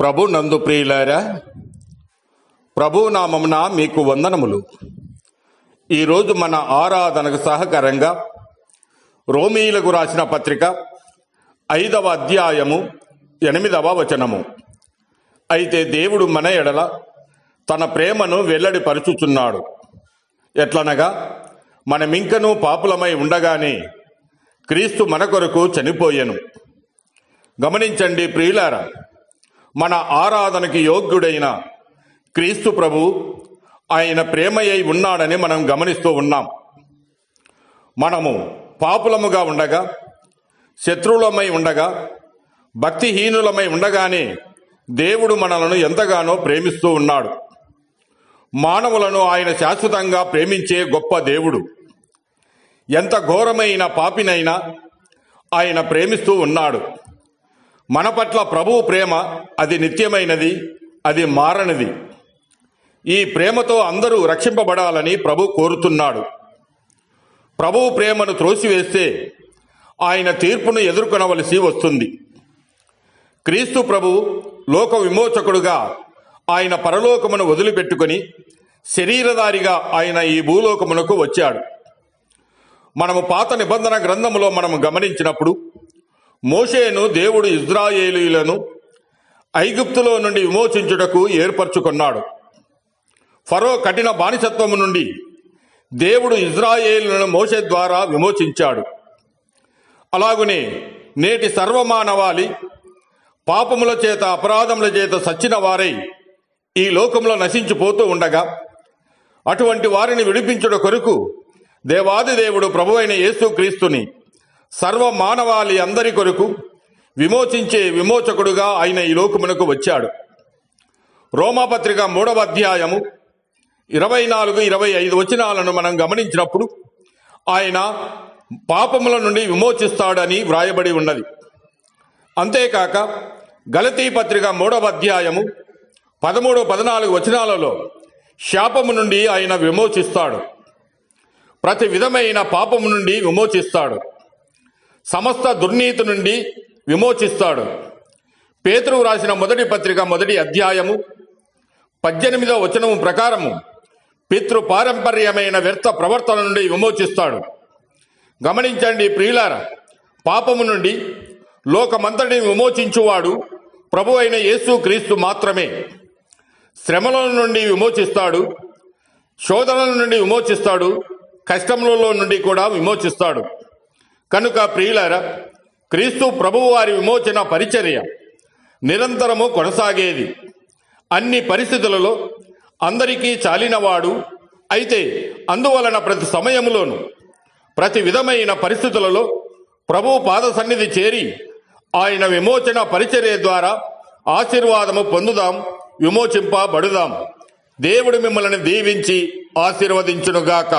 ప్రభు నందు ప్రియులారా, ప్రభు నామమున మీకు వందనములు. ఈరోజు మన ఆరాధనకు సహకారంగా రోమీయులకు రాసిన పత్రిక 5వ అధ్యాయము 8వ వచనము. అయితే దేవుడు మన ఎడల తన ప్రేమను వెల్లడిపరుచుచున్నాడు. ఎట్లనగా, మనమింకనూ పాపులమై ఉండగానే క్రీస్తు మన కొరకు చనిపోయెను. గమనించండి ప్రియులారా, మన ఆరాధనకి యోగ్యుడైన క్రీస్తు ప్రభు ఆయన ప్రేమయ్య ఉన్నాడని మనం గమనిస్తూ ఉన్నాం. మనము పాపులముగా ఉండగా, శత్రువులమై ఉండగా, భక్తిహీనులమై ఉండగానే దేవుడు మనలను ఎంతగానో ప్రేమిస్తూ ఉన్నాడు. మానవులను ఆయన శాశ్వతంగా ప్రేమించే గొప్ప దేవుడు. ఎంత ఘోరమైన పాపినైనా ఆయన ప్రేమిస్తూ ఉన్నాడు. మన పట్ల ప్రభువు ప్రేమ అది నిత్యమైనది, అది మారనిది. ఈ ప్రేమతో అందరూ రక్షింపబడాలని ప్రభు కోరుతున్నాడు. ప్రభువు ప్రేమను త్రోసివేస్తే ఆయన తీర్పును ఎదుర్కొనవలసి వస్తుంది. క్రీస్తు ప్రభు లోక విమోచకుడుగా ఆయన పరలోకమును వదిలిపెట్టుకుని శరీరధారిగా ఆయన ఈ భూలోకమునకు వచ్చాడు. మనము పాత నిబంధన గ్రంథములో మనము గమనించినప్పుడు మోషేను దేవుడు ఇజ్రాయేలీయులను ఐగుప్తులో నుండి విమోచించుటకు ఏర్పరచుకున్నాడు. ఫరో కఠిన బానిసత్వము నుండి దేవుడు ఇజ్రాయేలీయులను మోషే ద్వారా విమోచించాడు. అలాగునే నేటి సర్వమానవాళి పాపముల చేత, అపరాధముల చేత సచ్చిన వారై ఈ లోకంలో నశించిపోతూ ఉండగా, అటువంటి వారిని విడిపించుట కొరకు దేవాది దేవుడు ప్రభువైన యేసు క్రీస్తుని సర్వ మానవాళి అందరి కొరకు విమోచించే విమోచకుడుగా ఆయన ఈ లోకమునకు వచ్చాడు. రోమాపత్రిక 3వ అధ్యాయము 24-25 వచనాలను మనం గమనించినప్పుడు ఆయన పాపముల నుండి విమోచిస్తాడని వ్రాయబడి ఉన్నది. అంతేకాక గలతీ పత్రిక 3వ అధ్యాయము 13-14 వచనాలలో శాపము నుండి ఆయన విమోచిస్తాడు. ప్రతి విధమైన పాపము నుండి విమోచిస్తాడు. సమస్త దుర్నీతి నుండి విమోచిస్తాడు. పేతురు రాసిన మొదటి పత్రిక 1వ అధ్యాయము 18వ వచనము ప్రకారము పితృ పారంపర్యమైన వ్యర్థ ప్రవర్తన నుండి విమోచిస్తాడు. గమనించండి ప్రియులారా, పాపము నుండి లోకమంతటిని విమోచించువాడు ప్రభు అయిన యేసు క్రీస్తు మాత్రమే. శ్రమల నుండి విమోచిస్తాడు, శోధనల నుండి విమోచిస్తాడు, కష్టములలో నుండి కూడా విమోచిస్తాడు. కనుక ప్రియులారా, క్రీస్తు ప్రభువు వారి విమోచన పరిచర్య నిరంతరము కొనసాగేది. అన్ని పరిస్థితులలో అందరికీ చాలినవాడు. అయితే అందువలన ప్రతి సమయములోను, ప్రతి విధమైన పరిస్థితులలో ప్రభువు పాద సన్నిధి చేరి ఆయన విమోచన పరిచర్య ద్వారా ఆశీర్వాదము పొందుదాం, విమోచింపబడుదాం. దేవుడు మిమ్మల్ని దీవించి ఆశీర్వదించునుగాక.